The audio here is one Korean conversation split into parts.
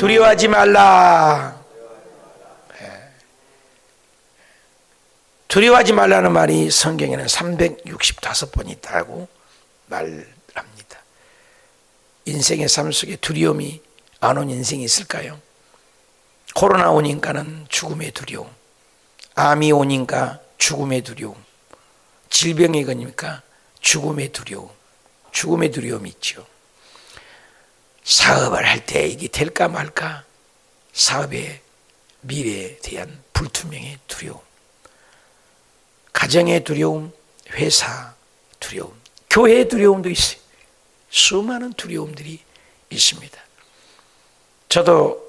두려워하지 말라. 두려워하지 말라는 말이 성경에는 365번 있다고 말합니다. 인생의 삶 속에 두려움이 안 온 인생이 있을까요? 코로나 오니까는 죽음의 두려움, 암이 오니까 죽음의 두려움, 질병이 오니까 죽음의 두려움, 죽음의 두려움이 있죠. 사업을 할 때 이게 될까 말까, 사업의 미래에 대한 불투명의 두려움, 가정의 두려움, 회사 두려움, 교회의 두려움도 있어요. 수많은 두려움들이 있습니다. 저도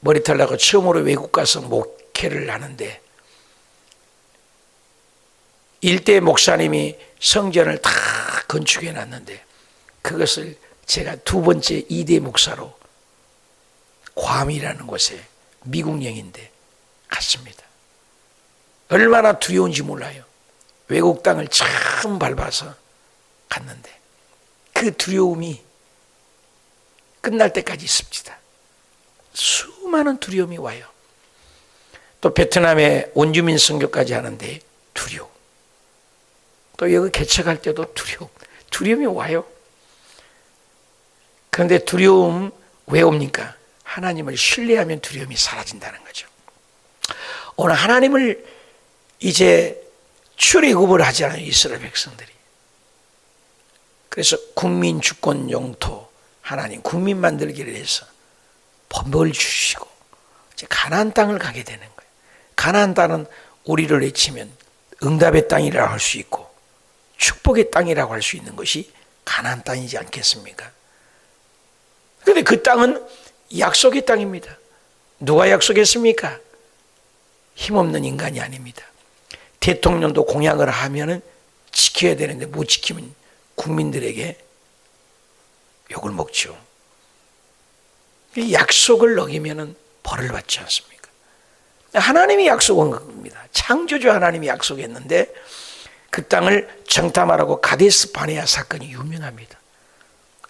머리털 나고 처음으로 외국 가서 목회를 하는데 일대 목사님이 성전을 다 건축해 놨는데 그것을 제가 두 번째 2대 목사로 괌이라는 곳에 미국 영인데 갔습니다. 얼마나 두려운지 몰라요. 외국 땅을 처음 밟아서 갔는데 그 두려움이 끝날 때까지 있습니다. 수많은 두려움이 와요. 또 베트남에 원주민 선교까지 하는데 두려움. 또 여기 개척할 때도 두려움이 와요. 그런데 두려움 왜 옵니까? 하나님을 신뢰하면 두려움이 사라진다는 거죠. 오늘 하나님을 이제 출애굽을 하잖아요, 이스라엘 백성들이. 그래서 국민 주권 영토 하나님 국민 만들기를 해서 법을 주시고 이제 가나안 땅을 가게 되는 거예요. 가나안 땅은 우리를 외치면 응답의 땅이라고 할 수 있고 축복의 땅이라고 할 수 있는 것이 가나안 땅이지 않겠습니까? 그런데 그 땅은 약속의 땅입니다. 누가 약속했습니까? 힘없는 인간이 아닙니다. 대통령도 공약을 하면은 지켜야 되는데 못 지키면 국민들에게 욕을 먹죠. 약속을 어기면은 벌을 받지 않습니까? 하나님이 약속한 겁니다. 창조주 하나님이 약속했는데 그 땅을 정탐하라고 가데스 바네아 사건이 유명합니다.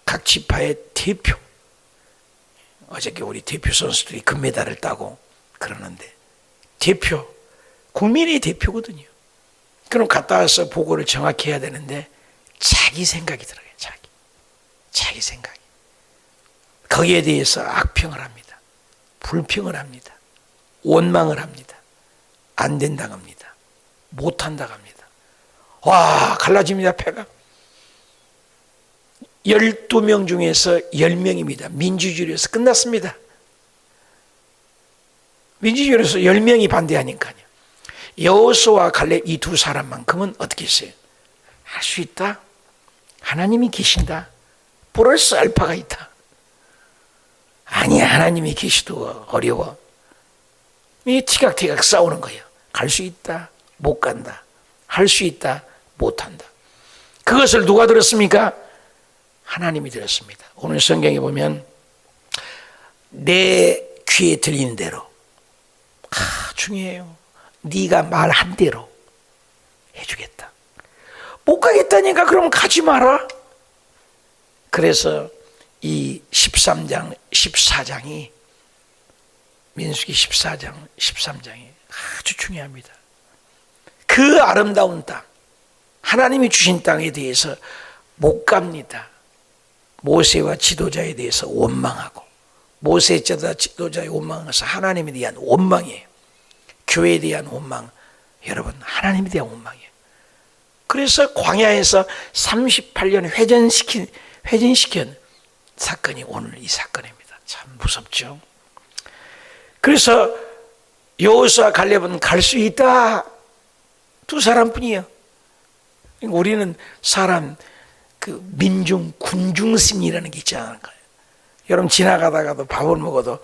각 지파의 대표, 어저께 우리 대표 선수들이 금메달을 따고 그러는데 대표, 국민의 대표거든요. 그럼 갔다 와서 보고를 정확히 해야 되는데 자기 생각이 들어가요. 자기 생각이. 거기에 대해서 악평을 합니다. 불평을 합니다. 원망을 합니다. 안 된다고 합니다. 못한다고 합니다. 와, 갈라집니다, 패가. 12명 중에서 10명입니다. 민주주의에서 끝났습니다. 민주주의에서 10명이 반대하니까요. 여호수아와 갈렙 이 두 사람만큼은 어떻게 했어요? 할 수 있다. 하나님이 계신다. 플러스 알파가 있다. 아니야, 하나님이 계시도 어려워. 이 티각티각 싸우는 거예요. 갈 수 있다, 못 간다. 할 수 있다, 못 한다. 그것을 누가 들었습니까? 하나님이 들었습니다. 오늘 성경에 보면 내 귀에 들리는 대로, 중요해요. 네가 말한 대로 해주겠다. 못 가겠다니까 그럼 가지 마라. 그래서 이 13장, 14장이 민수기 14장, 13장이 아주 중요합니다. 그 아름다운 땅, 하나님이 주신 땅에 대해서 못 갑니다. 모세와 지도자에 대해서 원망하고 모세 지도자의 원망에서 하나님에 대한 원망이에요. 교회에 대한 원망, 여러분 하나님에 대한 원망이에요. 그래서 광야에서 38년 회전시킨 사건이 오늘 이 사건입니다. 참 무섭죠. 그래서 여호수아 갈렙은 갈 수 있다. 두 사람뿐이에요. 우리는 사람 그 민중 군중심이라는 게 있잖아요. 여러분 지나가다가도 밥을 먹어도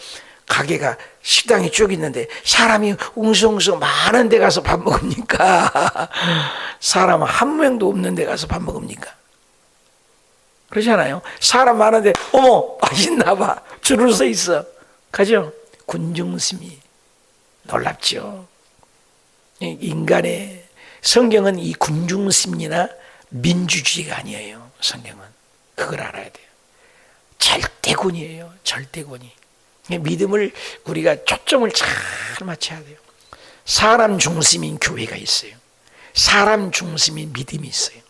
가게가 식당이 쭉 있는데 사람이 웅성웅성 많은 데 가서 밥 먹습니까? 사람 한 명도 없는 데 가서 밥 먹습니까? 그렇잖아요. 사람 많은데 어머 맛있나 봐. 줄을 서 있어. 가죠? 군중심이 놀랍죠. 인간의 성경은 이 군중심리나 민주주의가 아니에요. 성경은 그걸 알아야 돼요. 절대군이에요. 절대군이. 믿음을 우리가 초점을 잘 맞춰야 돼요. 사람 중심인 교회가 있어요. 사람 중심인 믿음이 있어요.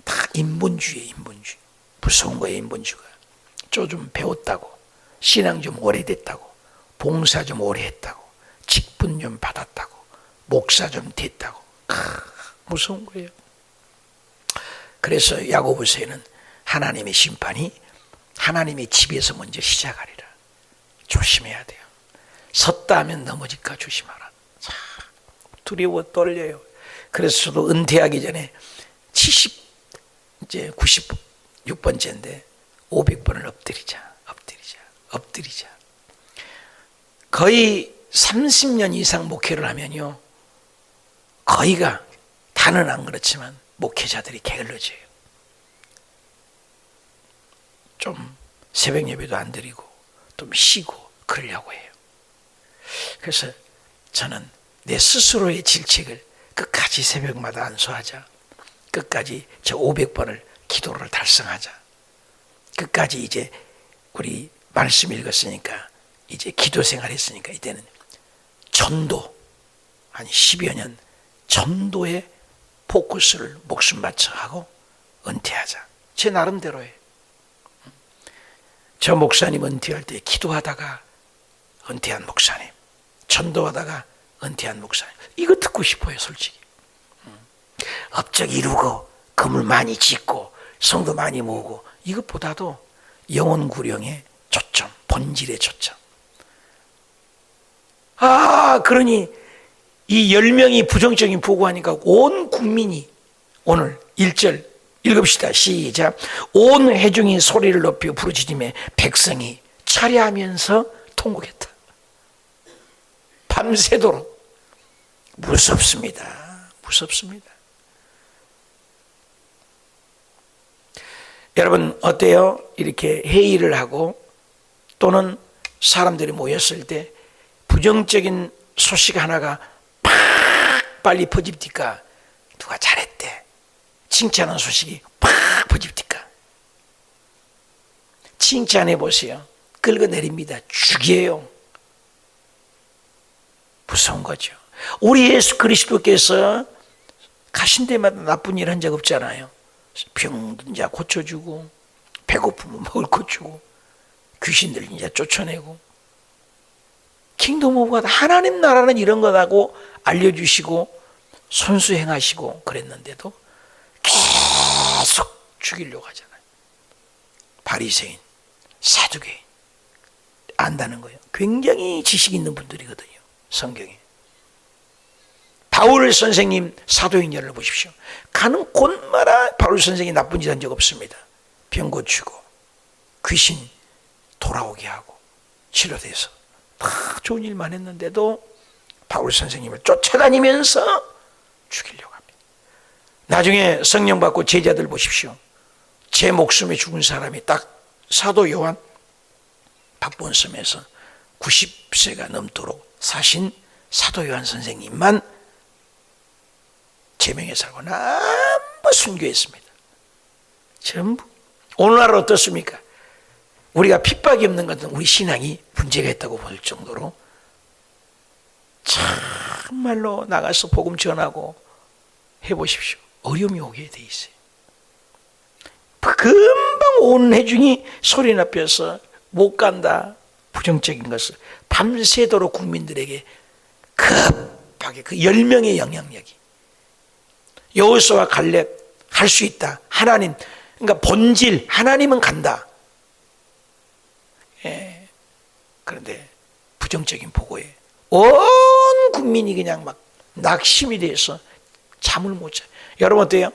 다 인본주의예요, 인본주의. 무서운 거예요, 인본주의가. 좀 배웠다고, 신앙 좀 오래됐다고, 봉사 좀 오래 했다고, 직분 좀 받았다고, 목사 좀 됐다고. 무서운 거예요. 그래서 야고보서에는 하나님의 심판이 하나님의 집에서 먼저 시작하리라. 조심해야 돼요. 섰다 하면 넘어질까 조심하라. 참 두려워 떨려요. 그래서 저도 은퇴하기 전에 이제 96번째인데 500번을 엎드리자. 거의 30년 이상 목회를 하면요, 거의가, 다는 안 그렇지만 목회자들이 게을러져요. 좀 새벽 예배도 안 드리고 좀 쉬고 그러려고 해요. 그래서 저는 내 스스로의 질책을 끝까지 새벽마다 안수하자, 끝까지 저 500번을 기도를 달성하자, 끝까지 이제 우리 말씀 읽었으니까 이제 기도 생활 했으니까 이제는 전도, 한 10여 년 전도에 포커스를 목숨 바쳐 하고 은퇴하자. 제 나름대로예요. 저 목사님 은퇴할 때 기도하다가 은퇴한 목사님, 전도하다가 은퇴한 목사님, 이거 듣고 싶어요, 솔직히. 업적 이루고 건물 많이 짓고 성도 많이 모으고, 이것보다도 영혼 구령의 초점, 본질의 초점. 그러니 이 10명이 부정적인 보고하니까 온 국민이, 오늘 1절 읽읍시다. 시작. 온 회중이 소리를 높여 부르짖으며 백성이 차례하면서 통곡했다. 밤새도록. 무섭습니다. 여러분 어때요? 이렇게 회의를 하고 또는 사람들이 모였을 때 부정적인 소식 하나가 팍 빨리 퍼집니까? 누가 잘했대, 칭찬하는 소식이 팍 퍼집니까? 칭찬해 보세요. 긁어내립니다. 죽여요. 무서운 거죠. 우리 예수 그리스도께서 가신 데마다 나쁜 일 한 적 없잖아요. 병든 자 고쳐주고, 배고프면 먹을 것 주고, 귀신들 이제 쫓아내고. 킹덤 오브 갓, 하나님 나라는 이런 거라고 알려주시고 손수 행하시고 그랬는데도 계속 죽이려고 하잖아요. 바리새인, 사두개인, 안다는 거예요. 굉장히 지식 있는 분들이거든요, 성경에. 바울 선생님 사도행전을 보십시오. 가는 곳마다 바울 선생이 나쁜 짓 한 적 없습니다. 병 고치고 귀신 돌아오게 하고 치료돼서 다 좋은 일만 했는데도 바울 선생님을 쫓아다니면서 죽이려고 합니다. 나중에 성령 받고 제자들 보십시오. 제 목숨에 죽은 사람이 딱 사도 요한 박본섬에서 90세가 넘도록 사신 사도 요한 선생님만 제명에 살고 전부 순교했습니다. 전부. 오늘날 어떻습니까? 우리가 핍박이 없는 것은 우리 신앙이 문제가 있다고 볼 정도로 정말로 나가서 복음 전하고 해보십시오. 어려움이 오게 돼 있어요. 금방 온 회중이 소리 nap혀서 못 간다, 부정적인 것을 밤새도록 국민들에게 급하게 그 10명의 영향력이, 여호수아와 갈렙 할 수 있다. 하나님, 그러니까 본질, 하나님은 간다. 예. 그런데 부정적인 보고에 온 국민이 그냥 막 낙심이 돼서 잠을 못 자요. 여러분 어때요?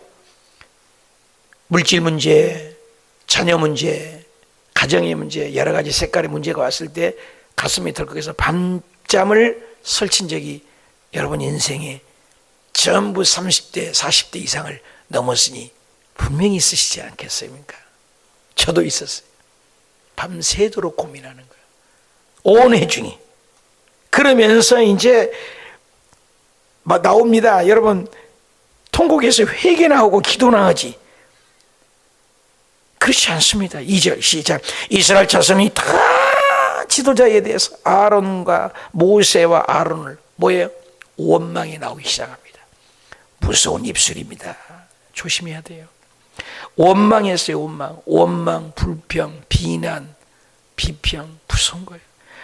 물질 문제, 자녀 문제, 가정의 문제, 여러 가지 색깔의 문제가 왔을 때 가슴이 덜컥해서 밤잠을 설친 적이 여러분 인생에 전부 30대, 40대 이상을 넘었으니 분명히 있으시지 않겠습니까? 저도 있었어요. 밤새도록 고민하는 거예요. 온 회중이. 그러면서 이제 막 나옵니다. 여러분, 통곡에서 회개나 하고 기도나 하지. 그렇지 않습니다. 2절 시작. 이스라엘 자손이 다 지도자에 대해서 아론과 모세와 아론을 뭐예요? 원망이 나오기 시작합니다. 무서운 입술입니다. 조심해야 돼요. 원망했어요. 원망, 불평, 비난, 비평, 무서운 거예요.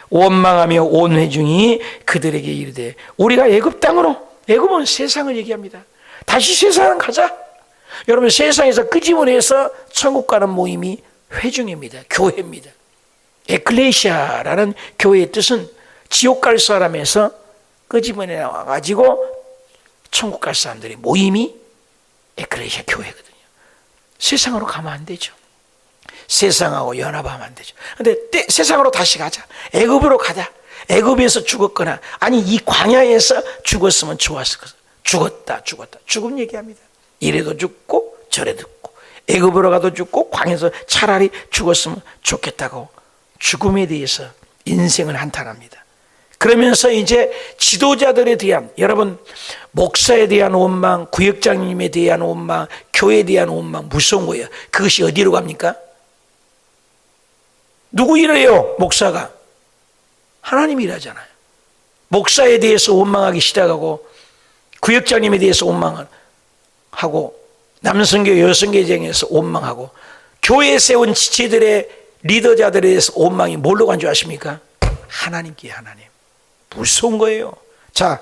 원망하며 온 회중이 그들에게 이르되 우리가 애굽 땅으로, 애굽은 세상을 얘기합니다. 다시 세상을 가자. 여러분, 세상에서 끄집어내서 천국 가는 모임이 회중입니다. 교회입니다. 에클레시아라는 교회의 뜻은 지옥 갈 사람에서 끄집어내 나와가지고 천국 갈 사람들의 모임이 에클레시아 교회거든요. 세상으로 가면 안 되죠. 세상하고 연합하면 안 되죠. 근데 세상으로 다시 가자. 애굽으로 가자. 애굽에서 죽었거나 아니 이 광야에서 죽었으면 좋았을 것. 죽었다. 죽음 얘기합니다. 이래도 죽고 저래도 죽고 애굽으로 가도 죽고 광야에서 차라리 죽었으면 좋겠다고 죽음에 대해서 인생을 한탄합니다. 그러면서 이제 지도자들에 대한, 여러분, 목사에 대한 원망, 구역장님에 대한 원망, 교회에 대한 원망, 무서운 거예요. 그것이 어디로 갑니까? 누구 일해요? 목사가. 하나님이 일하잖아요. 목사에 대해서 원망하기 시작하고 구역장님에 대해서 원망하고 남성교 여성교장에서 원망하고 교회에 세운 지체들의 리더자들에 대해서 원망이 뭘로 간 줄 아십니까? 하나님께. 하나님. 무서운 거예요. 자,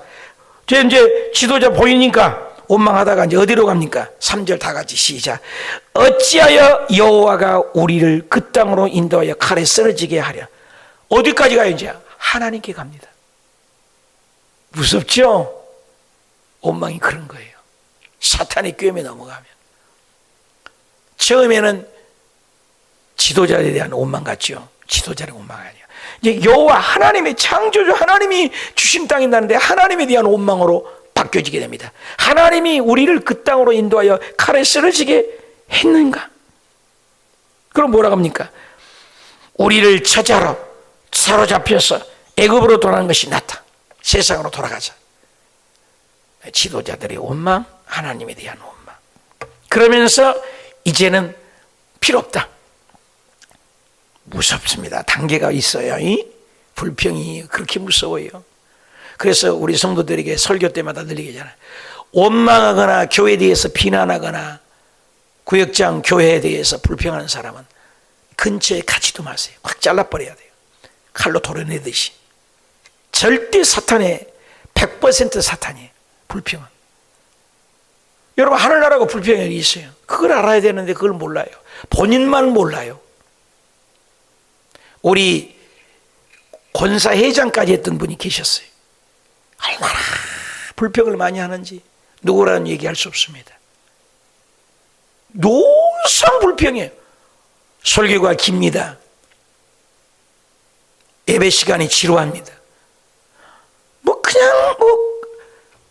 이제 지도자 보이니까 원망하다가 이제 어디로 갑니까? 3절 다 같이 시작. 어찌하여 여호와가 우리를 그 땅으로 인도하여 칼에 쓰러지게 하랴. 어디까지 가요 이제? 하나님께 갑니다. 무섭죠? 원망이 그런 거예요. 사탄의 꾀에 넘어가면. 처음에는 지도자에 대한 원망 같죠. 지도자의 원망이 아니야. 이제 여호와 하나님의 창조주 하나님이 주신 땅이라는데 하나님에 대한 원망으로 바뀌어지게 됩니다. 하나님이 우리를 그 땅으로 인도하여 칼에 쓰러지게 했는가? 그럼 뭐라고 합니까? 우리를 처자로 사로잡혀서 애굽으로 돌아가는 것이 낫다. 세상으로 돌아가자. 지도자들의 원망, 하나님에 대한 원망. 그러면서 이제는 필요 없다. 무섭습니다. 단계가 있어요. 이 불평이 그렇게 무서워요. 그래서 우리 성도들에게 설교 때마다 늘 얘기하잖아요. 원망하거나 교회에 대해서 비난하거나 구역장 교회에 대해서 불평하는 사람은 근처에 가지도 마세요. 확 잘라버려야 돼요. 칼로 도려내듯이. 절대 사탄의 100% 사탄이에요. 불평은. 여러분, 하늘나라고 불평이 있어요. 그걸 알아야 되는데 그걸 몰라요. 본인만 몰라요. 우리 권사회장까지 했던 분이 계셨어요. 얼마나 불평을 많이 하는지 누구라는 얘기할 수 없습니다. 노상 불평이에요. 설교가 깁니다. 예배 시간이 지루합니다. 그냥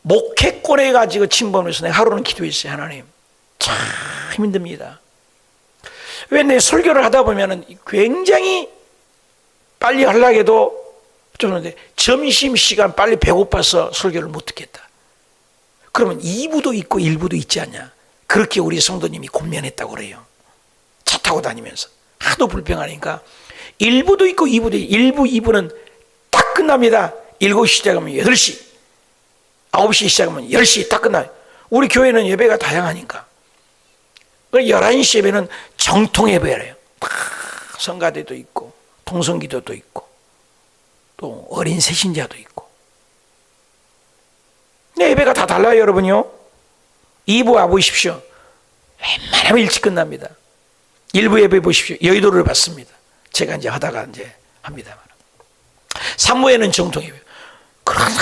목회권에 가지고 침범해서 내가 하루는 기도했어요. 하나님, 참 힘듭니다. 왜 내 설교를 하다 보면은 굉장히 빨리 하려고 해도 좀 점심시간 빨리 배고파서 설교를 못 듣겠다. 그러면 2부도 있고 1부도 있지 않냐. 그렇게 우리 성도님이 권면했다고 그래요. 차 타고 다니면서 하도 불평하니까 1부도 있고 2부도 있고 1부, 2부는 딱 끝납니다. 7시 시작하면 8시, 9시 시작하면 10시 딱 끝나요. 우리 교회는 예배가 다양하니까 11시 예배는 정통 예배래요. 성가대도 있고 통성기도도 있고 또 어린 새신자도 있고. 네, 예배가 다 달라요. 여러분요. 2부 와보십시오. 웬만하면 일찍 끝납니다. 1부 예배 보십시오. 여의도를 받습니다. 제가 이제 하다가 이제 합니다만. 3부에는 정통 예배. 그러나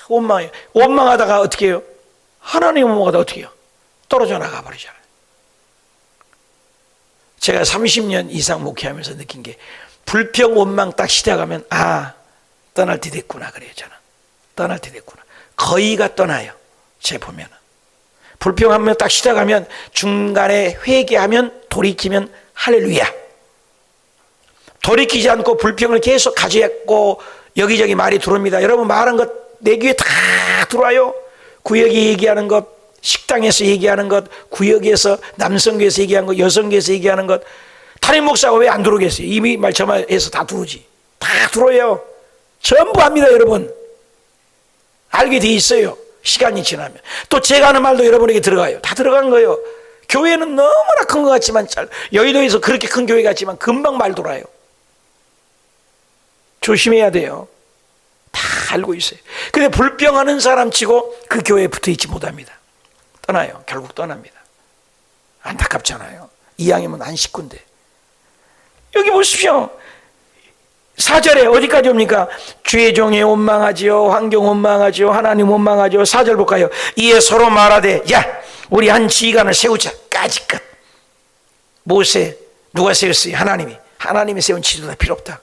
원망해요. 원망하다가 어떻게 해요? 하나님 원망하다가 어떻게 해요? 떨어져 나가 버리잖아요. 제가 30년 이상 목회하면서 느낀 게 불평 원망 딱 시작하면 떠날 때 됐구나 그래요. 저는 떠날 때 됐구나. 거의가 떠나요. 제 보면은 불평하면 딱 시작하면 중간에 회개하면 돌이키면 할렐루야. 돌이키지 않고 불평을 계속 가져왔고 여기저기 말이 들어옵니다. 여러분, 말한 것 내 귀에 다 들어와요. 구역이 얘기하는 것, 식당에서 얘기하는 것, 구역에서 남성교에서 얘기하는 것, 여성교에서 얘기하는 것. 담임 목사가 왜 안 들어오겠어요? 이미 말 저말해서 다 들어오지. 다 들어요. 전부 합니다, 여러분. 알게 돼 있어요. 시간이 지나면. 또 제가 하는 말도 여러분에게 들어가요. 다 들어간 거예요. 교회는 너무나 큰 것 같지만, 여의도에서 그렇게 큰 교회 같지만 금방 말 돌아요. 조심해야 돼요. 다 알고 있어요. 근데 불평하는 사람 치고 그 교회에 붙어 있지 못합니다. 떠나요. 결국 떠납니다. 안타깝잖아요. 이왕이면 안 식구인데. 여기 보십시오. 4절에 어디까지 옵니까? 주의 종이 원망하지요, 환경 원망하지요, 하나님 원망하지요. 4절 볼까요? 이에 서로 말하되, 야, 우리 한 지휘관을 세우자. 까지 끝. 모세 누가 세웠어요? 하나님이 세운 지도자 필요 없다.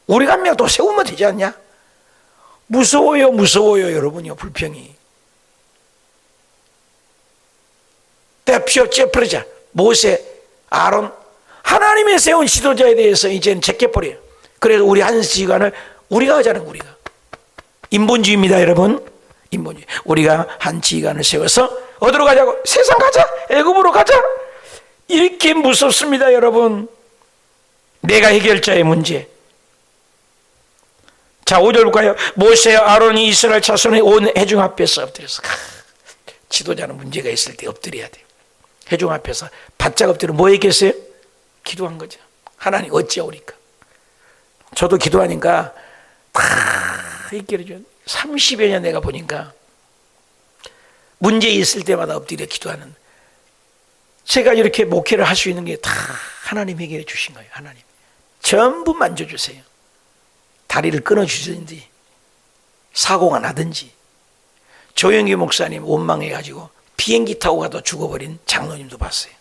우리가 한 명 더 세우면 되지 않냐? 무서워요 여러분요. 불평이. 대표 째버리자. 모세, 아론, 하나님이 세운 지도자에 대해서 이제는 제껴버려요. 그래서 우리 한 지휘관을 우리가 하자는, 우리가. 인본주의입니다, 여러분. 인본주의. 우리가 한 지휘관을 세워서 어디로 가자고? 세상 가자. 애굽으로 가자. 이렇게 무섭습니다, 여러분. 내가 해결자의 문제. 자, 5절 볼까요? 모세와 아론이 이스라엘 자손의 온 회중 앞에서 엎드려서, 지도자는 문제가 있을 때 엎드려야 돼요. 회중 앞에서 바짝 엎드려 뭐 얘기했어요? 기도한 거죠. 하나님 어찌하오리까? 저도 기도하니까 다 얘기해줘. 30여 년 내가 보니까 문제 있을 때마다 엎드려 기도하는, 제가 이렇게 목회를 할 수 있는 게 다 하나님 해결해 주신 거예요. 하나님 전부 만져주세요. 다리를 끊어주든지 사고가 나든지. 조영기 목사님 원망해가지고 비행기 타고 가다 죽어버린 장로님도 봤어요.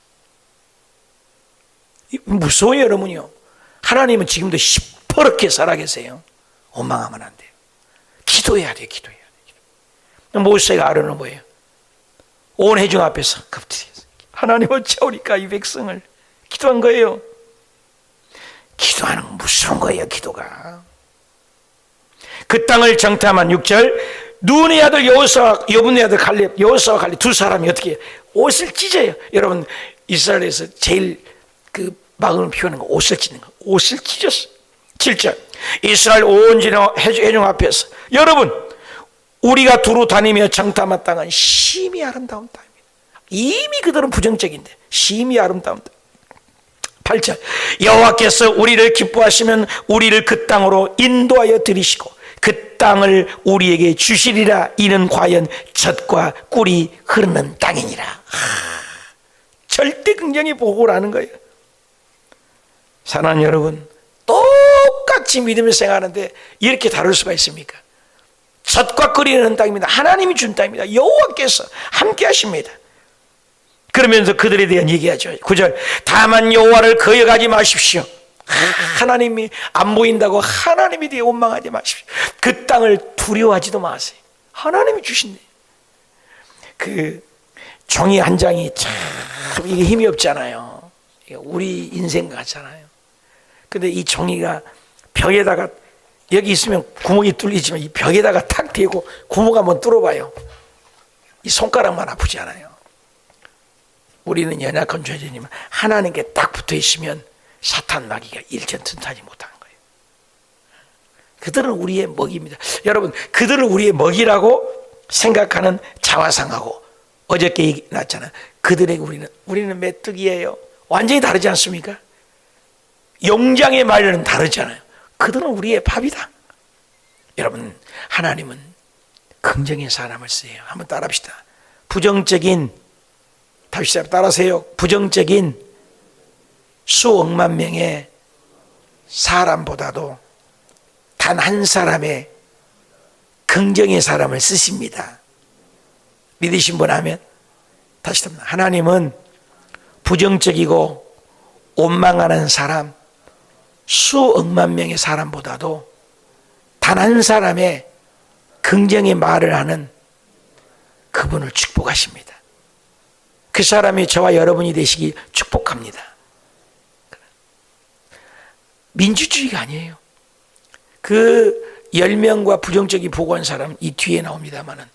무서워요, 여러분요. 하나님은 지금도 시퍼렇게 살아계세요. 원망하면 안 돼요. 기도해야 돼요. 기도해야 돼요. 모세가 아론은 뭐예요? 온 회중 앞에서 엎드려서 하나님 어찌하오리까 이 백성을, 기도한 거예요. 기도하는 건 무서운 거예요. 기도가. 그 땅을 정탐한 6절, 눈의 아들 여호수아, 여분의 아들 갈렙, 여호수아와 갈렙 두 사람이 어떻게 해요? 옷을 찢어요. 여러분, 이스라엘에서 제일 그 마음을 표현하는 거, 옷을 찢는 거. 옷을 찢었어. 7절, 이스라엘 온 회중 앞에서, 여러분, 우리가 두루 다니며 정탐한 땅은 심히 아름다운 땅입니다. 이미 그들은 부정적인데 심히 아름다운 땅. 8절, 여호와께서 우리를 기뻐하시면 우리를 그 땅으로 인도하여 들이시고 그 땅을 우리에게 주시리라. 이는 과연 젖과 꿀이 흐르는 땅이니라. 절대 긍정의 보고라는 거예요. 사랑하는 여러분, 똑같이 믿음을 생각하는데 이렇게 다를 수가 있습니까? 젖과 꿀이 흐르는 땅입니다. 하나님이 준 땅입니다. 여호와께서 함께 하십니다. 그러면서 그들에 대한 얘기하죠. 9절, 다만 여호와를 거역하지 마십시오. 하나님이 안 보인다고 하나님에 대해 원망하지 마십시오. 그 땅을 두려워하지도 마세요. 하나님이 주신대. 그 종이 한 장이 참 이게 힘이 없잖아요. 우리 인생 같잖아요. 근데 이 종이가 벽에다가, 여기 있으면 구멍이 뚫리지만 이 벽에다가 탁 대고 구멍 한번 뚫어봐요. 이 손가락만 아프지 않아요. 우리는 연약한 존재지만 하나님께 딱 붙어 있으면 사탄 마귀가 일전튼탄이 못하는 거예요. 그들은 우리의 먹이입니다. 여러분, 그들을 우리의 먹이라고 생각하는 자화상하고 어저께 얘기 났잖아요. 그들에게 우리는 메뚜기예요. 완전히 다르지 않습니까? 용장의 말은 다르잖아요. 그들은 우리의 밥이다. 여러분, 하나님은 긍정의 사람을 쓰세요. 한번 따라합시다. 부정적인, 다시 따라하세요. 부정적인 수억만 명의 사람보다도 단 한 사람의 긍정의 사람을 쓰십니다. 믿으신 분 하면 다시 합니다. 하나님은 부정적이고 원망하는 사람, 수억만 명의 사람보다도 단 한 사람의 긍정의 말을 하는 그분을 축복하십니다. 그 사람이 저와 여러분이 되시기 축복합니다. 민주주의가 아니에요. 그 10명과 부정적인 보고한 사람 이 뒤에 나옵니다만은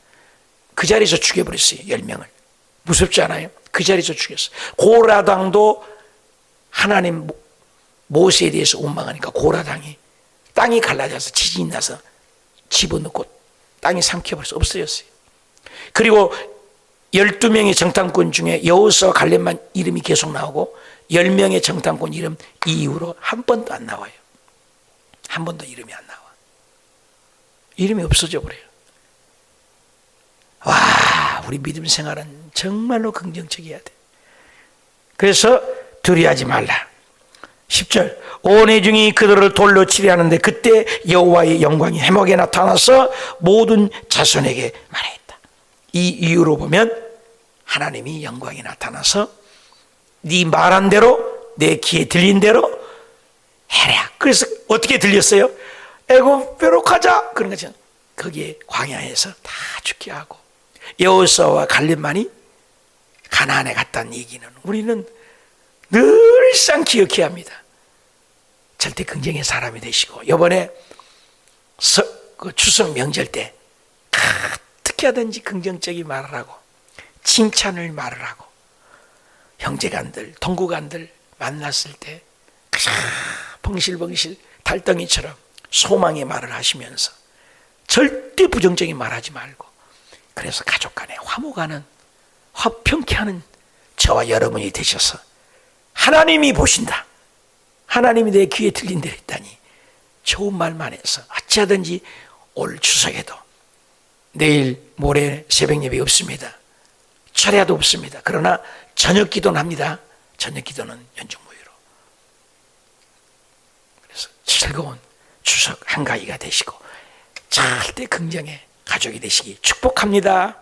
그 자리에서 죽여버렸어요. 10명을. 무섭지 않아요? 그 자리에서 죽였어요. 고라당도 하나님 모세에 대해서 원망하니까 고라당이 땅이 갈라져서 지진이 나서 집어넣고 땅이 삼켜버려서 없어졌어요. 그리고 12명의 정탐꾼 중에 여호수아와 갈렙만 이름이 계속 나오고 10명의 정탐꾼 이름 이후로 한 번도 안 나와요. 한 번도 이름이 안 나와. 이름이 없어져 버려요. 와, 우리 믿음 생활은 정말로 긍정적이어야 돼. 그래서 두려워하지 말라. 10절, 온 회중이 그들을 돌로 치려 하는데 그때 여호와의 영광이 해목에 나타나서 모든 자손에게 말했다. 이 이유로 보면 하나님이 영광이 나타나서 네 말한 대로 내 귀에 들린 대로 해라. 그래서 어떻게 들렸어요? 애굽으로 가자. 그런 거죠. 거기에 광야에서 다 죽게 하고 여호수아와 갈렙만이 가나안에 갔다는 얘기는 우리는 늘상 기억해야 합니다. 절대 긍정의 사람이 되시고 이번에 추석 명절 때 어떻게 하든지 긍정적인 말을 하고 칭찬을 말을 하고 형제간들 동구간들 만났을 때 벙실벙실 달덩이처럼 소망의 말을 하시면서 절대 부정적인 말하지 말고 그래서 가족 간에 화목하는 화평케 하는 저와 여러분이 되셔서 하나님이 보신다. 하나님이 내 귀에 들린 대로 했다니 좋은 말만 해서 어찌하든지 올 추석에도 내일 모레 새벽 예배 없습니다. 철야도 없습니다. 그러나 저녁 기도는 합니다. 저녁 기도는 연중무휴로. 그래서 즐거운 추석 한가위가 되시고 절대 긍정의 가족이 되시기 축복합니다.